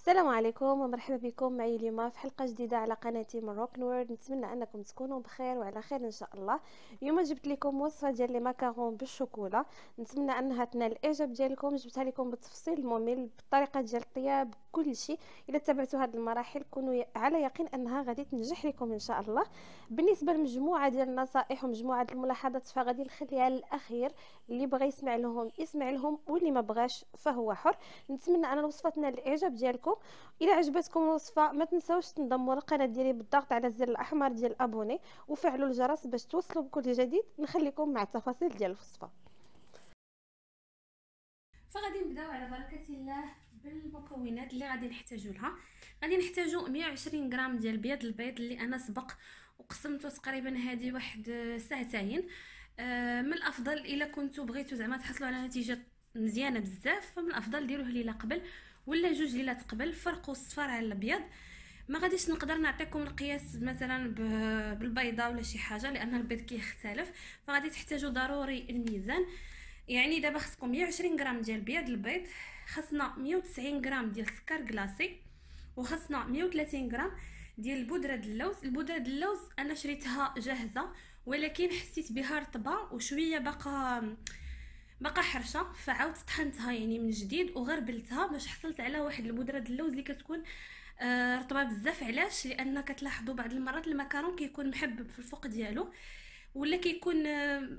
السلام عليكم ومرحبا بكم معي اليوم في حلقه جديده على قناتي من روك نورد. نتمنى انكم تكونوا بخير وعلى خير ان شاء الله. اليوم جبت لكم وصفه ديال لي ماكارون بالشوكولا، نتمنى انها تنال الاعجاب ديالكم. جبتها لكم بالتفصيل الممل بالطريقه ديال الطياب كل شيء. الا تبعتوا هذه المراحل كونوا على يقين انها غادي تنجح لكم ان شاء الله. بالنسبه لمجموعه ديال النصائح ومجموعه الملاحظات فغادي نخليها للاخير، اللي بغى يسمع لهم يسمع لهم واللي ما بغاش فهو حر. نتمنى ان الوصفه تنال الاعجاب ديالكم. الى عجبتكم الوصفه ما تنساوش تنضموا للقناه ديالي بالضغط على الزر الاحمر ديال الابوني وفعلوا الجرس باش توصلوا بكل جديد. نخليكم مع التفاصيل ديال الوصفه. فغادي نبداو على بركه الله بالمكونات اللي غادي نحتاجو لها. غادي نحتاجو 120 غرام ديال بيض البيض اللي انا سبق وقسمته تقريبا هذه واحد ساعتين. من الافضل الا كنتو بغيتو زعما تحصلوا على نتيجه مزيانه بزاف فمن الافضل ديروه ليله قبل ولا جوج ليلات قبل. فرقوا الصفار على الابيض. ما غاديش نقدر نعطيكم القياس مثلا بالبيضه ولا شي حاجه لان البيض كيختلف، فغادي تحتاجوا ضروري الميزان. يعني دابا خصكم 120 غرام ديال بيض البيض، خصنا 190 غرام ديال السكر كلاصي، وخصنا 130 غرام ديال البودره د اللوز. البودره د اللوز انا شريتها جاهزه ولكن حسيت بها رطبه وشويه بقى حرشه، فعاودت طحنتها يعني من جديد وغربلتها باش حصلت على واحد البودره د اللوز اللي كتكون رطبه بزاف. علاش؟ لان كتلاحظوا بعض المرات المكرون كيكون محبب في الفوق ديالو ولا كيكون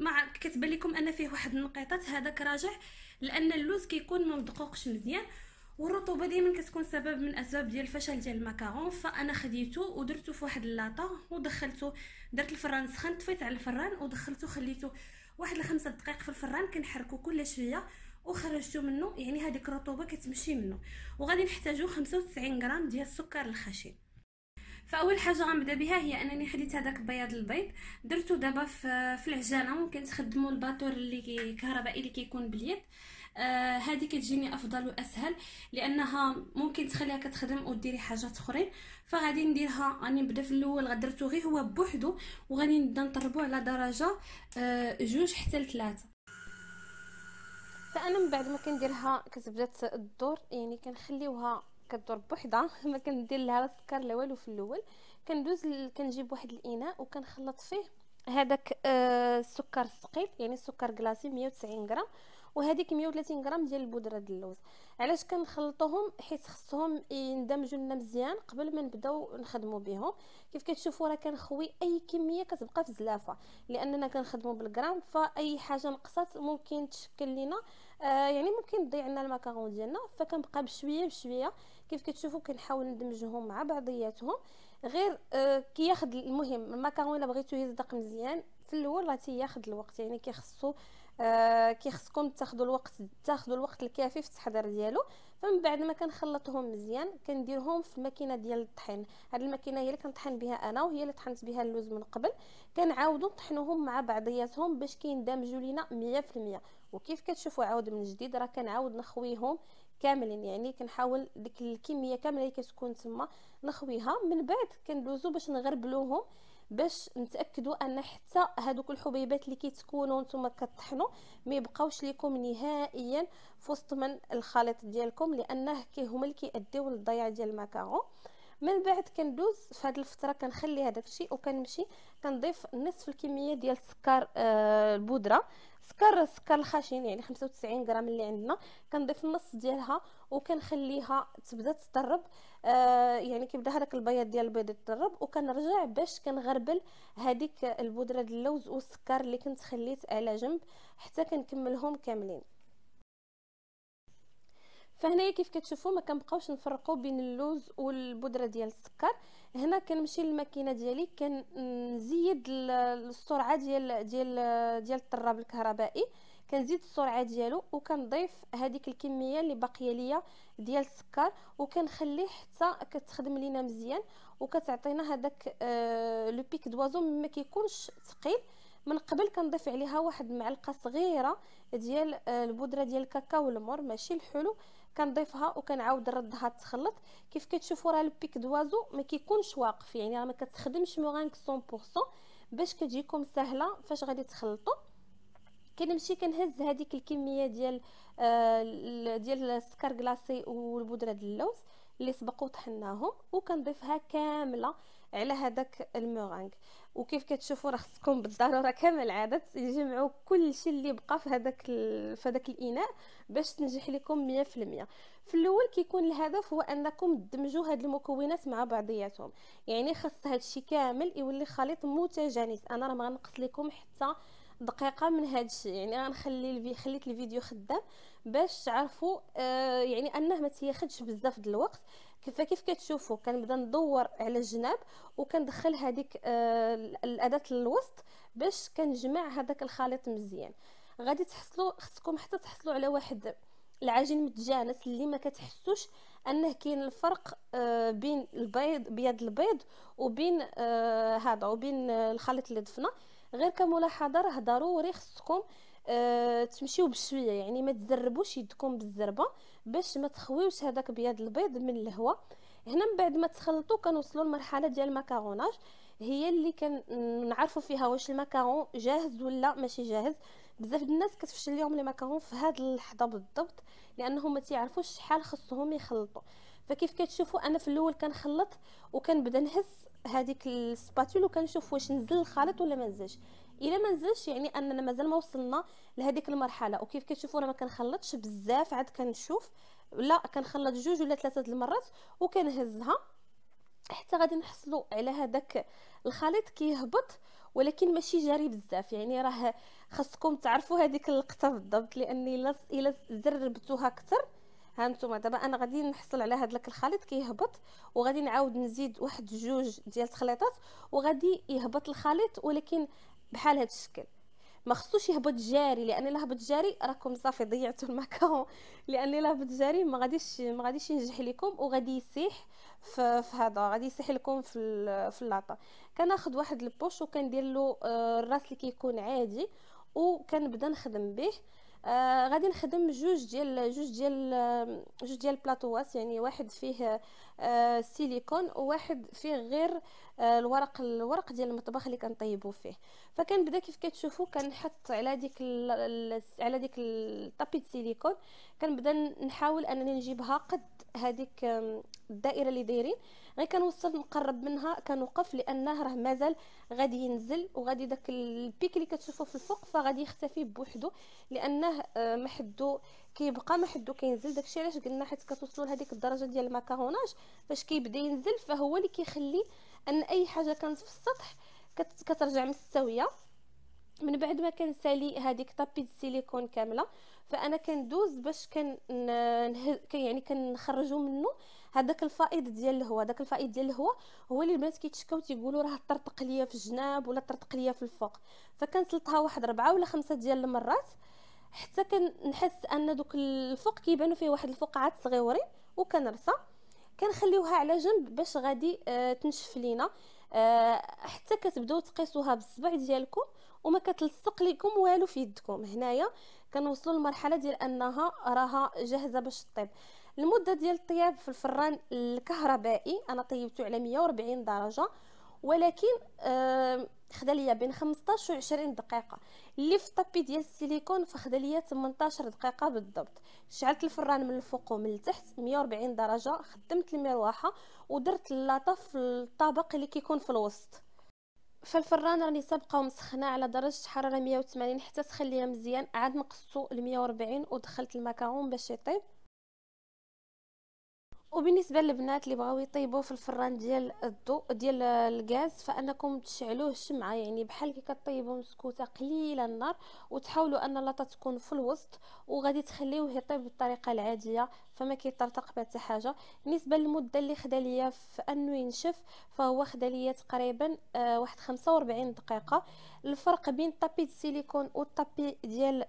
مع كتبان لكم ان فيه واحد النقيطات، هذاك راجع لان اللوز كيكون ما مدقوقش مزيان، والرطوبه دائما كتكون سبب من اسباب ديال الفشل ديال المكرون. فانا خديته ودرته في واحد اللاطه ودخلته، درت الفران سخن، طفيت على الفران ودخلته خليته واحد 5 دقائق في الفران كنحركو كل شويه وخرجته منه، يعني هذيك الرطوبه كتمشي منه. وغادي نحتاجو 95 غرام ديال السكر الخشن. فاول حاجه غنبدا بها هي انني خديت هذاك بياض البيض درته دابا في العجانه. ممكن تخدموا الباتور اللي كهربائي اللي كيكون باليد، هذه كتجيني افضل واسهل لانها ممكن تخليها كتخدم وديري حاجات اخرين. فغادي نديرها، غادي نبدا في الاول غدرتو غير هو بوحدو وغادي نبدا نطربوه على درجه 2 حتى 3. فانا من بعد ما كنديرها كتبدا تدور، يعني كنخليوها كدور بوحدها ما كندير لها لا سكر لا والو. في الاول كندوز كنجيب واحد الاناء وكنخلط فيه هذاك السكر الثقيل، يعني السكر كلاصي 190 غرام وهذيك 130 غرام ديال البودره د اللوز. علاش كنخلطوهم؟ حيت خصهم يندمجوا لنا مزيان قبل ما نبداو نخدموا بهم. كيف كتشوفوا راه كنخوي اي كميه كتبقى في الزلافه لاننا كنخدموا بالغرام، فاي حاجه نقصات ممكن تشكل لنا يعني ممكن تضيع لنا المكرون ديالنا. فكنبقى بشويه بشويه كيف كتشوفوا كنحاول ندمجهم مع بعضياتهم غير كياخد. المهم المكرون الا بغيتو يصدق مزيان في الاول راه تياخد الوقت، يعني كيخصكم تاخذوا الوقت الكافي في التحضير ديالو. فمن بعد ما كنخلطهم مزيان كنديرهم في الماكينه ديال الطحين. هذه الماكينه هي اللي كنطحن بها انا وهي اللي طحنت بها اللوز من قبل. كنعاودوا نطحنوهم مع بعضياتهم باش كيندمجوا لينا 100%. وكيف كتشوفوا عاود من جديد راه كنعاود نخويهم كاملين، يعني كنحاول ديك الكميه كامله اللي كتكون تما نخويها. من بعد كندوزو باش نغربلوهم باش نتاكدوا ان حتى هذوك الحبيبات اللي كيتكونوا نتوما كطحنوا ما يبقاوش لكم نهائيا في وسط من الخليط ديالكم، لانه هما اللي كياديو للضياع ديال المكرون. من بعد كندوز في هذه الفتره كنخلي هذاك الشيء وكنمشي كنضيف نصف الكميه ديال السكر البودره، سكر الخشن يعني 95 غرام اللي عندنا. كنضيف النص ديالها وكنخليها تبدا تطرب. يعني كيبدا هذاك البياض ديال البيض يتطرب وكنرجع باش كنغربل هذيك البودره ديال اللوز والسكر اللي كنت خليت على جنب حتى كنكملهم كاملين. فهنايا كيف كتشوفوا ما كنبقاوش نفرقوا بين اللوز والبودره ديال السكر. هنا كنمشي للماكينه ديالي كنزيد السرعه ديال الطراب الكهربائي، كنزيد السرعه ديالو وكنضيف هذيك الكميه اللي باقيه ليا ديال السكر وكنخليه حتى كتخدم لينا مزيان وكتعطينا هذاك لو بيك دوازو ما كيكونش ثقيل. من قبل كنضيف عليها واحد المعلقه صغيره ديال البودره ديال الكاكاو المر ماشي الحلو، كنضيفها وكنعاود نردها تخلط. كيف كتشوفوا راه البيك دوازو ما كيكونش واقف، يعني راه ما كتخدمش موغانك 100% باش كتجيكم سهله فاش غادي تخلطوا. كنمشي كنهز هذيك الكميه ديال السكر كلاصي والبودره ديال اللوز اللي سبق طحناهم، وكنضيفها كامله على هذاك المورانغ. وكيف كتشوفوا راه خصكم بالضروره كما العاده تجمعوا كل شيء اللي بقى في هذاك الاناء باش تنجح لكم 100%. في الاول كيكون الهدف هو انكم تدمجوا هاد المكونات مع بعضياتهم، يعني خاص هاد الشيء كامل يولي خليط متجانس. انا راه ما غنقص لكم حتى دقيقه من هاد الشيء، يعني غنخلي خليت الفيديو خدام باش تعرفوا يعني انه ما تياخذش بزاف د الوقت. فكيف كتشوفوا كنبدا ندور على الجناب وكندخل هذيك الاداه الوسط باش كنجمع هذاك الخليط مزيان. غادي تحصلوا، خصكم حتى تحصلوا على واحد العجين متجانس اللي ما كتحسوش انه كاين الفرق بين بياض البيض وبين هذا وبين الخليط اللي ضفنا. غير كملاحظه راه ضروري خصكم تمشيو بشويه، يعني ما تزربوش يدكم بالزربه باش ما تخويوش هذاك بياض البيض من الهواء. هنا من بعد ما تخلطوا كنوصلوا لمرحله ديال المكروناج، هي اللي كنعرفوا فيها واش المكرون جاهز ولا ماشي جاهز. بزاف الناس كتفشل لهم لي مكرون في هذه اللحظه بالضبط لانهم ما تعرفوش شحال خصهم يخلطوا. فكيف كتشوفوا انا في الاول كنخلط وكنبدا نهز هذيك السباتول وكنشوف واش نزل الخليط ولا ما نزلش. الا ما نزلش يعني اننا مازال ما وصلنا لهذيك المرحله. وكيف كتشوفوا انا ما كنخلطش بزاف، عاد كنشوف لا كنخلط 2 ولا 3 المرات وكنهزها حتى غادي نحصلوا على هذاك الخليط كيهبط ولكن ماشي جاري بزاف. يعني راه خاصكم تعرفوا هذيك اللقطه بالضبط، لان الا زربتوها اكثر. هانتوما دابا انا غادي نحصل على هذاك الخليط كيهبط وغادي نعاود نزيد واحد 2 ديال الخليطات وغادي يهبط الخليط، ولكن بحال هذا الشكل. ما خصوش يهبط جاري، لان الا هبط جاري راكم صافي ضيعتوا الماكارون، لان الا هبط جاري ما غاديش ينجح لكم وغادي يسيح في هذا، غادي يسيح لكم في اللاطه. كناخذ واحد البوش وكندير له الراس اللي كيكون عادي وكنبدا نخدم به. غادي نخدم جوج ديال البلاطوات، يعني واحد فيه سيليكون وواحد فيه غير الورق ديال المطبخ اللي كنطيبوا فيه. فكنبدا كيف كتشوفوا كنحط على ديك الطابي السيليكون، كنبدا نحاول انني نجيبها قد هذيك الدائره اللي دايرين. غير كنوصل نقرب منها كنوقف لانه راه مازال غادي ينزل وغادي داك البيك اللي كتشوفوا في الفوق فغادي يختفي بوحده، لانه محدو كيبقى محدو كينزل. داكشي علاش قلنا حيت كتوصلوا لهذيك الدرجه ديال المكروناج باش كيبدا ينزل فهو اللي كيخلي ان اي حاجه كانت في السطح كترجع مستويه. من بعد ما كنسالي هذيك طابي السيليكون كامله فانا كندوز باش يعني كنخرجوا منه هذاك الفائض ديال الهواء. داك الفائض ديال الهواء هو اللي البنات كيتشكاو تيقولوا راه طرطق ليا في الجناب ولا طرطق ليا في الفوق. فكنسلطها واحد 4 ولا 5 ديال المرات حتى كنحس ان دوك الفوق كيبانوا فيه واحد الفقاعات صغيورين، وكنرصى كنخليوها على جنب باش غادي تنشف لينا حتى كتبداو تقيسوها بالصبع ديالكم وما كتلصق لكم والو في يدكم. هنايا كنوصلوا للمرحله ديال انها راها جاهزه باش طيب. المده ديال الطياب في الفران الكهربائي انا طيبته على 140 درجه، ولكن خدا ليا بين 15 و 20 دقيقه. اللي في الطابي ديال السيليكون فخدا ليا 18 دقيقه بالضبط. شعلت الفران من الفوق ومن التحت 140 درجه، خدمت المروحه ودرت اللاطه في الطبق اللي كيكون في الوسط. فالفران راني سابقه ومسخنه على درجه حراره 180 حتى تخليها مزيان. عاد نقصتو ل 140 ودخلت المكرون باش يطيب. وبالنسبه للبنات اللي بغاو يطيبوا في الفران ديال الضوء ديال الغاز فانكم تشعلوه الشمعه، يعني بحال كي كطيبوا مسكوته قليله النار وتحاولوا ان اللاطه تكون في الوسط وغادي تخليوه يطيب بالطريقه العاديه فما كيطرطق حتى حاجه. بالنسبه للمده اللي خدا ليا في انه ينشف فهو خدا ليا تقريبا واحد 45 دقيقه. الفرق بين طابي السيليكون والطابي ديال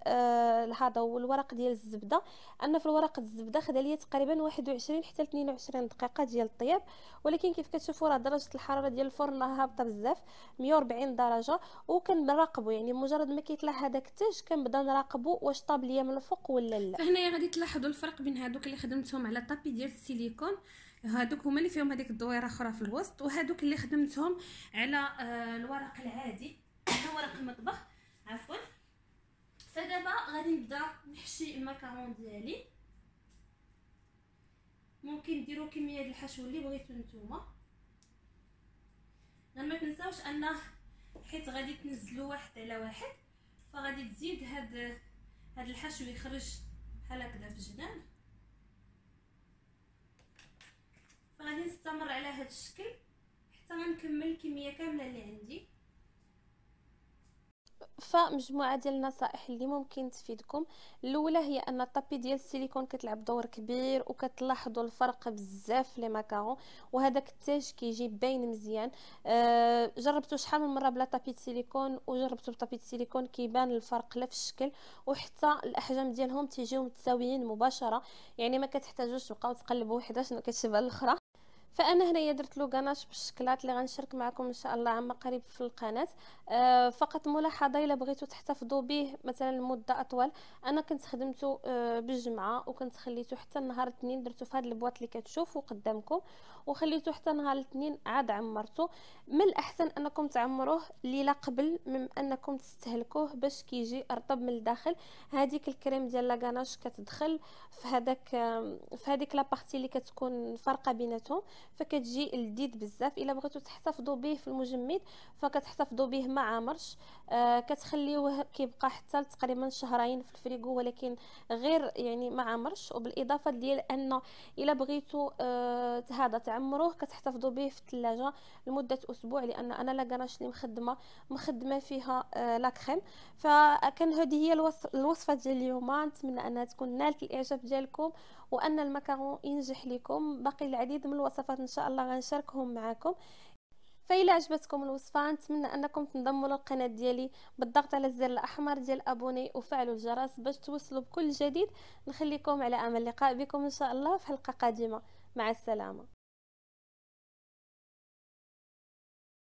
هذا والورق ديال الزبده ان في الورق الزبده خدا ليا تقريبا 21 حتى 22 دقيقه ديال الطياب، ولكن كيف كتشوفوا راه درجه الحراره ديال الفرن هابطه بزاف 140 درجه. وكنراقبوا يعني مجرد ما كيطلع هذاك التاج كنبدا نراقبوا واش طاب ليا من الفوق ولا لا. فهنايا غادي تلاحظوا الفرق بين هادوك اللي خدمتهم على طابي ديال السيليكون، هادوك هما اللي فيهم هذيك الدويره اخرى في الوسط، وهادوك اللي خدمتهم على الورق العادي ورق المطبخ عفوا. فدابا غادي نبدا نحشي المكرون ديالي. ممكن ديروا كميه ديال الحشو اللي بغيتو نتوما. غير ما تنساوش انه حيت غادي تنزلوا واحد على واحد، فغادي تزيد هاد الحشو يخرج بحال هكذا في الجنان. فغادي نستمر على هاد الشكل حتى غنكمل الكميه كامله اللي عندي. فمجموعه ديال النصائح اللي ممكن تفيدكم. الاولى هي ان الطابي ديال السيليكون كتلعب دور كبير، وكتلاحظوا الفرق بزاف في لي ماكارون، وهذاك التاج كيجي باين مزيان. جربتوا شحال من مره بلا طابي السيليكون وجربتوا بطابي السيليكون، كيبان الفرق لا في الشكل وحتى الاحجام ديالهم تيجيو متساويين مباشره، يعني ما كتحتاجوش تبقاو تقلبوا وحده شنو كتشبه الاخرى. فانا هنايا درت له غناش بالشكلات اللي غنشارك معكم ان شاء الله عما قريب في القناه. فقط ملاحظه الا بغيتوا تحتفظوا به مثلا لمده اطول، انا كنت خدمته بالجمعه وكنت خليته حتى نهار الاثنين، درته في هذا البواط اللي كتشوفوا قدامكم وخليته حتى نهار الاثنين عاد عمرته. من الاحسن انكم تعمروه ليله قبل من انكم تستهلكوه باش كيجي رطب من الداخل. هذيك الكريم ديال لاغاناش كتدخل في هذيك لابارتي اللي كتكون فارقه بيناتهم، فكتجي لذيذ بزاف. الا بغيتوا تحتفظوا به في المجمد فكتحتفظوا به ما عامرش، كتخليوه كيبقى حتى تقريبا شهرين في الفريغو، ولكن غير يعني ما عامرش. وبالاضافه ديال انه الا بغيتوا هذا تعمروه كتحتفظوا به في الثلاجه لمده اسبوع، لان انا لاكاناش اللي مخدمه فيها لا كريم. فكان هذه هي الوصفه ديال اليوم، نتمنى انها تكون نالت الاعجاب ديالكم وان المكرون ينجح لكم. باقي العديد من الوصفات ان شاء الله غنشاركهم معكم. فإلا عجبتكم الوصفه نتمنى انكم تنضموا للقناه ديالي بالضغط على الزر الاحمر ديال ابوني وفعلوا الجرس باش توصلوا بكل جديد. نخليكم على امل اللقاء بكم ان شاء الله في حلقه قادمه. مع السلامه.